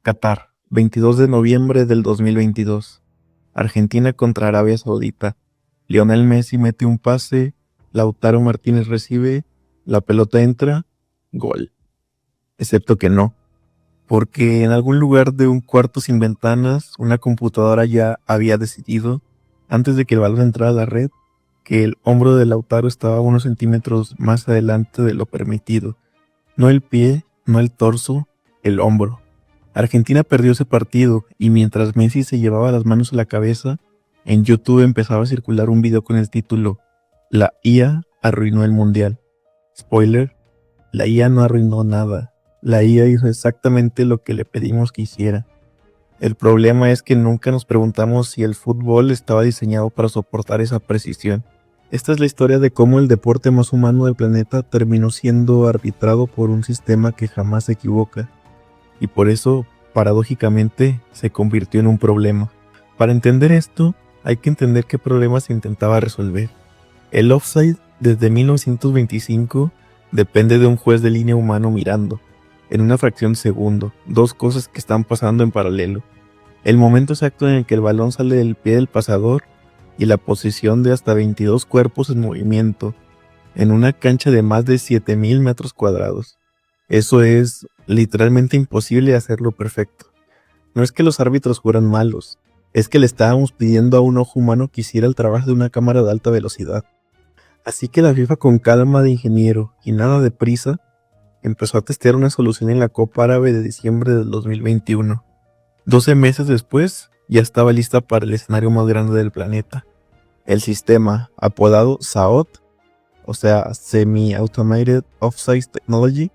Qatar, 22 de noviembre del 2022. Argentina contra Arabia Saudita. Lionel Messi mete un pase, Lautaro Martínez recibe, la pelota entra, gol. Excepto que no, porque en algún lugar de un cuarto sin ventanas, una computadora ya había decidido, antes de que el balón entrara a la red, que el hombro de Lautaro estaba unos centímetros más adelante de lo permitido. No el pie, no el torso, el hombro. Argentina perdió ese partido y mientras Messi se llevaba las manos a la cabeza, en YouTube empezaba a circular un video con el título "La IA arruinó el mundial". Spoiler, la IA no arruinó nada. La IA hizo exactamente lo que le pedimos que hiciera. El problema es que nunca nos preguntamos si el fútbol estaba diseñado para soportar esa precisión. Esta es la historia de cómo el deporte más humano del planeta terminó siendo arbitrado por un sistema que jamás se equivoca. Y por eso, paradójicamente, se convirtió en un problema. Para entender esto, hay que entender qué problema se intentaba resolver. El offside, desde 1925, depende de un juez de línea humano mirando, en una fracción de segundo, dos cosas que están pasando en paralelo. El momento exacto en el que el balón sale del pie del pasador y la posición de hasta 22 cuerpos en movimiento, en una cancha de más de 7000 metros cuadrados. Eso es literalmente imposible hacerlo perfecto. No es que los árbitros fueran malos, es que le estábamos pidiendo a un ojo humano que hiciera el trabajo de una cámara de alta velocidad. Así que la FIFA, con calma de ingeniero y nada de prisa, empezó a testear una solución en la Copa Árabe de diciembre del 2021. 12 meses después, ya estaba lista para el escenario más grande del planeta. El sistema, apodado SAOT, o sea, Semi-Automated Offside Technology,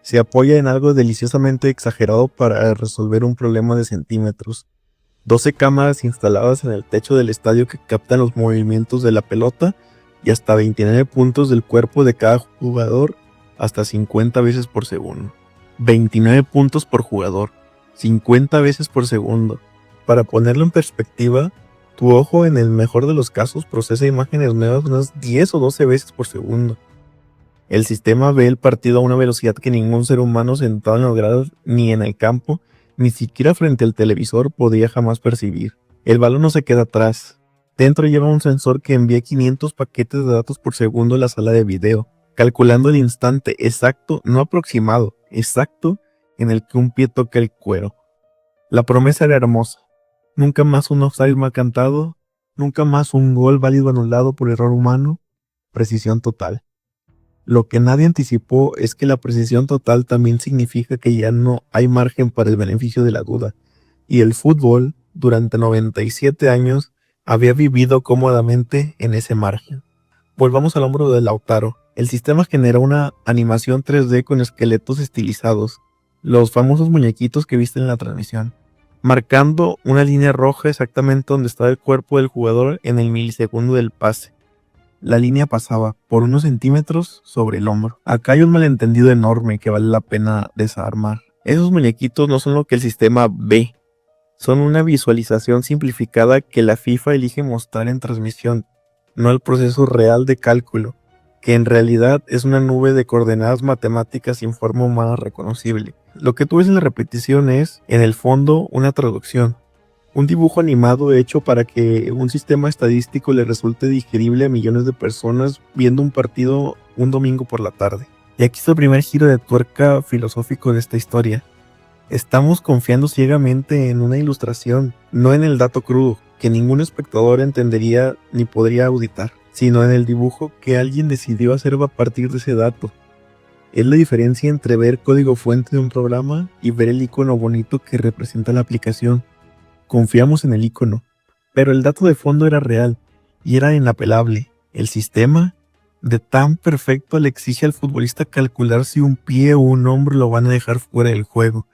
se apoya en algo deliciosamente exagerado para resolver un problema de centímetros. 12 cámaras instaladas en el techo del estadio que captan los movimientos de la pelota y hasta 29 puntos del cuerpo de cada jugador hasta 50 veces por segundo. 29 puntos por jugador, 50 veces por segundo. Para ponerlo en perspectiva, tu ojo en el mejor de los casos procesa imágenes nuevas unas 10 o 12 veces por segundo. El sistema ve el partido a una velocidad que ningún ser humano sentado en los grados ni en el campo, ni siquiera frente al televisor podía jamás percibir. El balón no se queda atrás. Dentro lleva un sensor que envía 500 paquetes de datos por segundo a la sala de video, calculando el instante exacto, no aproximado, exacto, en el que un pie toca el cuero. La promesa era hermosa. Nunca más un offside mal cantado, nunca más un gol válido anulado por error humano, precisión total. Lo que nadie anticipó es que la precisión total también significa que ya no hay margen para el beneficio de la duda, y el fútbol, durante 97 años, había vivido cómodamente en ese margen. Volvamos al hombro de Lautaro. El sistema generó una animación 3D con esqueletos estilizados, los famosos muñequitos que viste en la transmisión, marcando una línea roja exactamente donde estaba el cuerpo del jugador en el milisegundo del pase. La línea pasaba por unos centímetros sobre el hombro. Acá hay un malentendido enorme que vale la pena desarmar. Esos muñequitos no son lo que el sistema ve. Son una visualización simplificada que la FIFA elige mostrar en transmisión, no el proceso real de cálculo, que en realidad es una nube de coordenadas matemáticas sin forma humana reconocible. Lo que tú ves en la repetición es, en el fondo, una traducción. Un dibujo animado hecho para que un sistema estadístico le resulte digerible a millones de personas viendo un partido un domingo por la tarde. Y aquí está el primer giro de tuerca filosófico de esta historia. Estamos confiando ciegamente en una ilustración, no en el dato crudo, que ningún espectador entendería ni podría auditar, sino en el dibujo que alguien decidió hacer a partir de ese dato. Es la diferencia entre ver código fuente de un programa y ver el icono bonito que representa la aplicación. Confiamos en el icono, pero el dato de fondo era real y era inapelable. El sistema, de tan perfecto, le exige al futbolista calcular si un pie o un hombro lo van a dejar fuera del juego,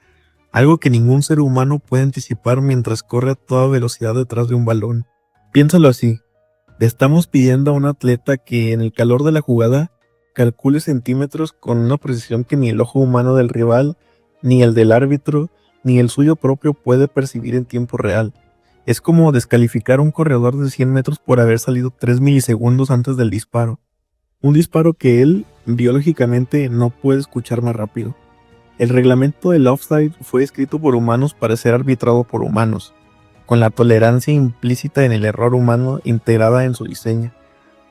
algo que ningún ser humano puede anticipar mientras corre a toda velocidad detrás de un balón. Piénsalo así, le estamos pidiendo a un atleta que en el calor de la jugada calcule centímetros con una precisión que ni el ojo humano del rival, ni el del árbitro, ni el suyo propio puede percibir en tiempo real. Es como descalificar a un corredor de 100 metros por haber salido 3 milisegundos antes del disparo. Un disparo que él, biológicamente, no puede escuchar más rápido. El reglamento del offside fue escrito por humanos para ser arbitrado por humanos, con la tolerancia implícita en el error humano integrada en su diseño.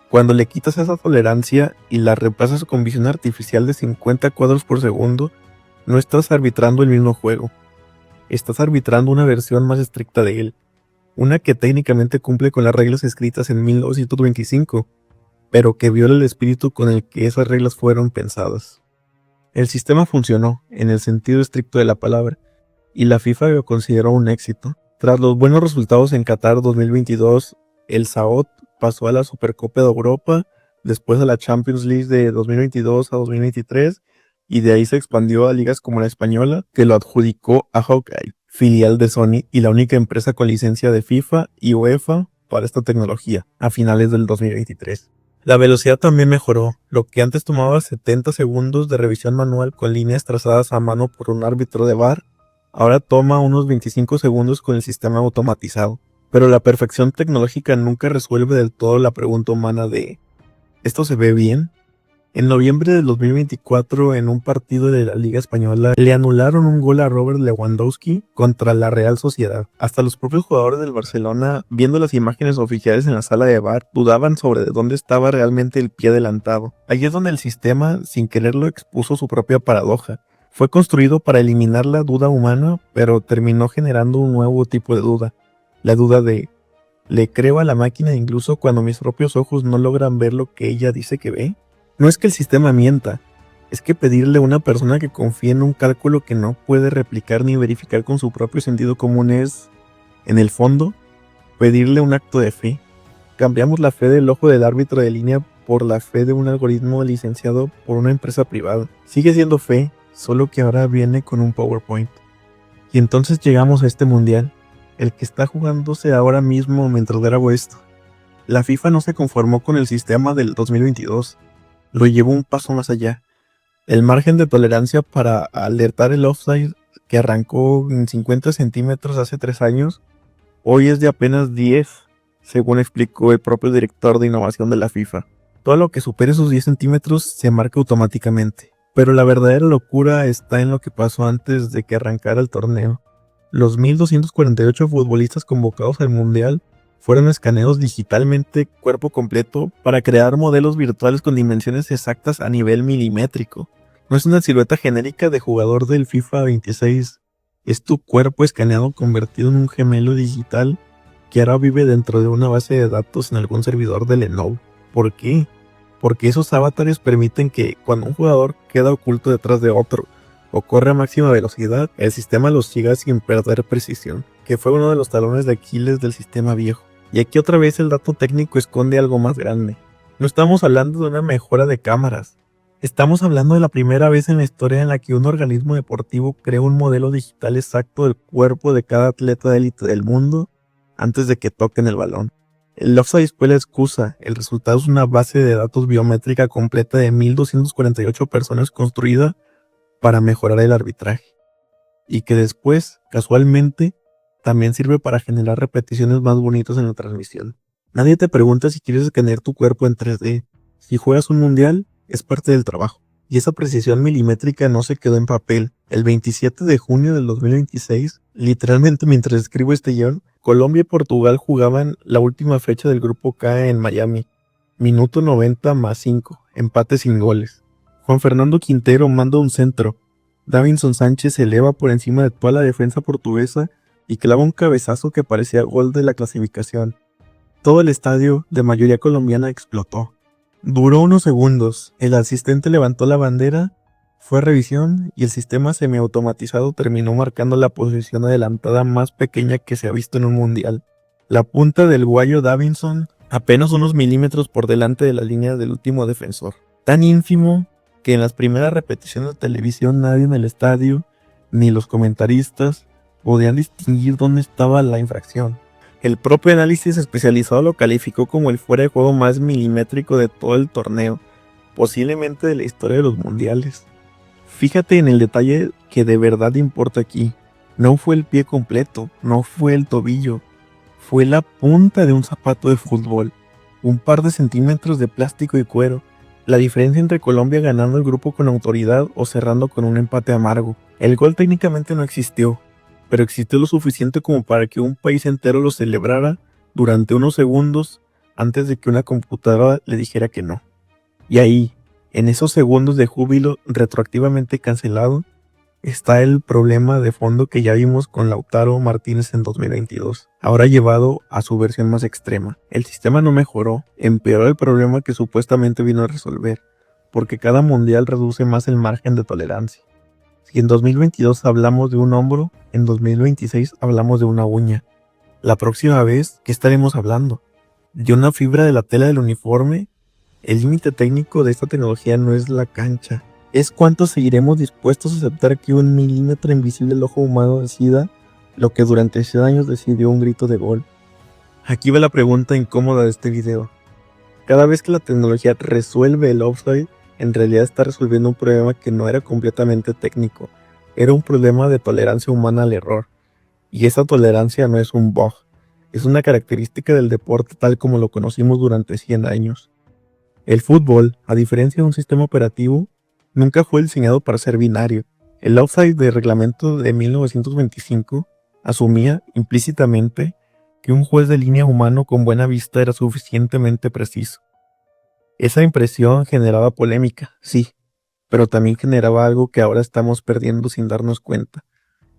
Cuando le quitas esa tolerancia y la reemplazas con visión artificial de 50 cuadros por segundo, no estás arbitrando el mismo juego. Estás arbitrando una versión más estricta de él, una que técnicamente cumple con las reglas escritas en 1925, pero que viola el espíritu con el que esas reglas fueron pensadas. El sistema funcionó, en el sentido estricto de la palabra, y la FIFA lo consideró un éxito. Tras los buenos resultados en Qatar 2022, el Saud pasó a la Supercopa de Europa, después a la Champions League de 2022 a 2023, y de ahí se expandió a ligas como la española, que lo adjudicó a Hawkeye, filial de Sony y la única empresa con licencia de FIFA y UEFA para esta tecnología, a finales del 2023. La velocidad también mejoró. Lo que antes tomaba 70 segundos de revisión manual con líneas trazadas a mano por un árbitro de VAR, ahora toma unos 25 segundos con el sistema automatizado. Pero la perfección tecnológica nunca resuelve del todo la pregunta humana de ¿esto se ve bien? En noviembre del 2024, en un partido de la Liga Española, le anularon un gol a Robert Lewandowski contra la Real Sociedad. Hasta los propios jugadores del Barcelona, viendo las imágenes oficiales en la sala de VAR, dudaban sobre dónde estaba realmente el pie adelantado. Allí es donde el sistema, sin quererlo, expuso su propia paradoja. Fue construido para eliminar la duda humana, pero terminó generando un nuevo tipo de duda. La duda de ¿le creo a la máquina incluso cuando mis propios ojos no logran ver lo que ella dice que ve? No es que el sistema mienta, es que pedirle a una persona que confíe en un cálculo que no puede replicar ni verificar con su propio sentido común es, en el fondo, pedirle un acto de fe. Cambiamos la fe del ojo del árbitro de línea por la fe de un algoritmo licenciado por una empresa privada. Sigue siendo fe, solo que ahora viene con un PowerPoint. Y entonces llegamos a este mundial, el que está jugándose ahora mismo mientras grabo esto. La FIFA no se conformó con el sistema del 2022. Lo llevó un paso más allá. El margen de tolerancia para alertar el offside, que arrancó en 50 centímetros hace 3 años, hoy es de apenas 10, según explicó el propio director de innovación de la FIFA. Todo lo que supere esos 10 centímetros se marca automáticamente. Pero la verdadera locura está en lo que pasó antes de que arrancara el torneo. Los 1.248 futbolistas convocados al Mundial fueron escaneados digitalmente cuerpo completo para crear modelos virtuales con dimensiones exactas a nivel milimétrico. No es una silueta genérica de jugador del FIFA 26, es tu cuerpo escaneado convertido en un gemelo digital que ahora vive dentro de una base de datos en algún servidor de Lenovo. ¿Por qué? Porque esos avatares permiten que cuando un jugador queda oculto detrás de otro o corre a máxima velocidad, el sistema los siga sin perder precisión, que fue uno de los talones de Aquiles del sistema viejo. Y aquí otra vez el dato técnico esconde algo más grande. No estamos hablando de una mejora de cámaras. Estamos hablando de la primera vez en la historia en la que un organismo deportivo crea un modelo digital exacto del cuerpo de cada atleta de élite del mundo antes de que toquen el balón. El offside fue la excusa, el resultado es una base de datos biométrica completa de 1.248 personas construida para mejorar el arbitraje. Y que después, casualmente, también sirve para generar repeticiones más bonitas en la transmisión. Nadie te pregunta si quieres escanear tu cuerpo en 3D. Si juegas un mundial, es parte del trabajo. Y esa precisión milimétrica no se quedó en papel. El 27 de junio del 2026, literalmente mientras escribo este guión, Colombia y Portugal jugaban la última fecha del grupo K en Miami. Minuto 90 más 5, empate sin goles. Juan Fernando Quintero manda un centro. Davinson Sánchez se eleva por encima de toda la defensa portuguesa y clava un cabezazo que parecía gol de la clasificación. Todo el estadio, de mayoría colombiana, explotó. Duró unos segundos, el asistente levantó la bandera, fue a revisión y el sistema semiautomatizado terminó marcando la posición adelantada más pequeña que se ha visto en un mundial. La punta del guayo Davinson apenas unos milímetros por delante de la línea del último defensor. Tan ínfimo que en las primeras repeticiones de televisión nadie en el estadio, ni los comentaristas, podían distinguir dónde estaba la infracción. El propio análisis especializado lo calificó como el fuera de juego más milimétrico de todo el torneo, posiblemente de la historia de los mundiales. Fíjate en el detalle que de verdad importa aquí. No fue el pie completo, no fue el tobillo, fue la punta de un zapato de fútbol, un par de centímetros de plástico y cuero, La diferencia entre Colombia ganando el grupo con autoridad o cerrando con un empate amargo. El gol técnicamente no existió, pero existió lo suficiente como para que un país entero lo celebrara durante unos segundos antes de que una computadora le dijera que no. Y ahí, en esos segundos de júbilo retroactivamente cancelado, está el problema de fondo que ya vimos con Lautaro Martínez en 2022, ahora llevado a su versión más extrema. El sistema no mejoró, empeoró el problema que supuestamente vino a resolver, porque cada mundial reduce más el margen de tolerancia. Si en 2022 hablamos de un hombro, en 2026 hablamos de una uña. La próxima vez, ¿qué estaremos hablando? ¿De una fibra de la tela del uniforme? El límite técnico de esta tecnología no es la cancha, es cuánto seguiremos dispuestos a aceptar que un milímetro invisible del ojo humano decida lo que durante 100 años decidió un grito de gol. Aquí va la pregunta incómoda de este video. Cada vez que la tecnología resuelve el offside, en realidad está resolviendo un problema que no era completamente técnico, era un problema de tolerancia humana al error. Y esa tolerancia no es un bug, es una característica del deporte tal como lo conocimos durante 100 años. El fútbol, a diferencia de un sistema operativo, nunca fue diseñado para ser binario. El offside del reglamento de 1925 asumía implícitamente que un juez de línea humano con buena vista era suficientemente preciso. Esa impresión generaba polémica, sí, pero también generaba algo que ahora estamos perdiendo sin darnos cuenta,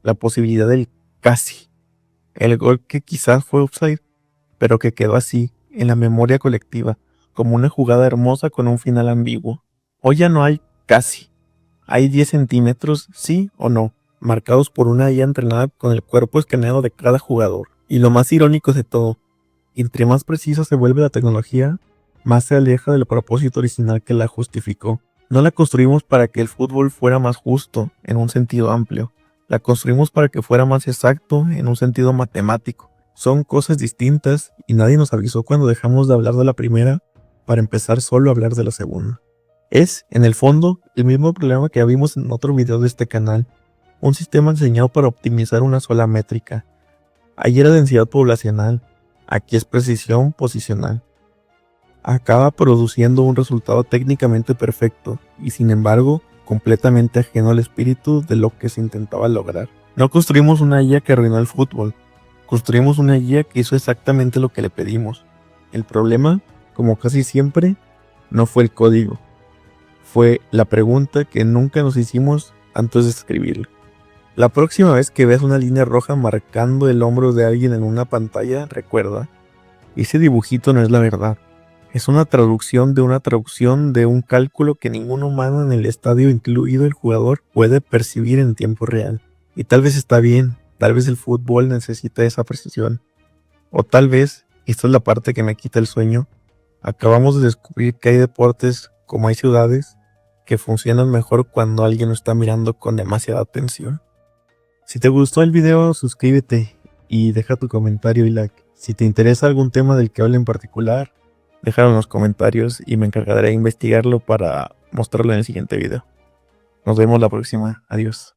la posibilidad del casi. El gol que quizás fue offside, pero que quedó así, en la memoria colectiva, como una jugada hermosa con un final ambiguo. Hoy ya no hay casi. Hay 10 centímetros, sí o no, marcados por una IA entrenada con el cuerpo escaneado de cada jugador. Y lo más irónico de todo, entre más precisa se vuelve la tecnología, más se aleja del propósito original que la justificó. No la construimos para que el fútbol fuera más justo, en un sentido amplio. La construimos para que fuera más exacto, en un sentido matemático. Son cosas distintas y nadie nos avisó cuando dejamos de hablar de la primera para empezar solo a hablar de la segunda. Es, en el fondo, el mismo problema que vimos en otro video de este canal. Un sistema diseñado para optimizar una sola métrica. Ahí era densidad poblacional, aquí es precisión posicional. Acaba produciendo un resultado técnicamente perfecto y sin embargo completamente ajeno al espíritu de lo que se intentaba lograr. No construimos una guía que arruinó el fútbol, construimos una guía que hizo exactamente lo que le pedimos. El problema, como casi siempre, no fue el código, fue la pregunta que nunca nos hicimos antes de escribirlo. La próxima vez que veas una línea roja marcando el hombro de alguien en una pantalla, recuerda, ese dibujito no es la verdad. Es una traducción de un cálculo que ningún humano en el estadio, incluido el jugador, puede percibir en tiempo real. Y tal vez está bien, tal vez el fútbol necesita esa precisión. O tal vez, y esta es la parte que me quita el sueño, acabamos de descubrir que hay deportes, como hay ciudades, que funcionan mejor cuando alguien lo está mirando con demasiada atención. Si te gustó el video, suscríbete y deja tu comentario y like. Si te interesa algún tema del que hable en particular, déjalo en los comentarios y me encargaré de investigarlo para mostrarlo en el siguiente video. Nos vemos la próxima. Adiós.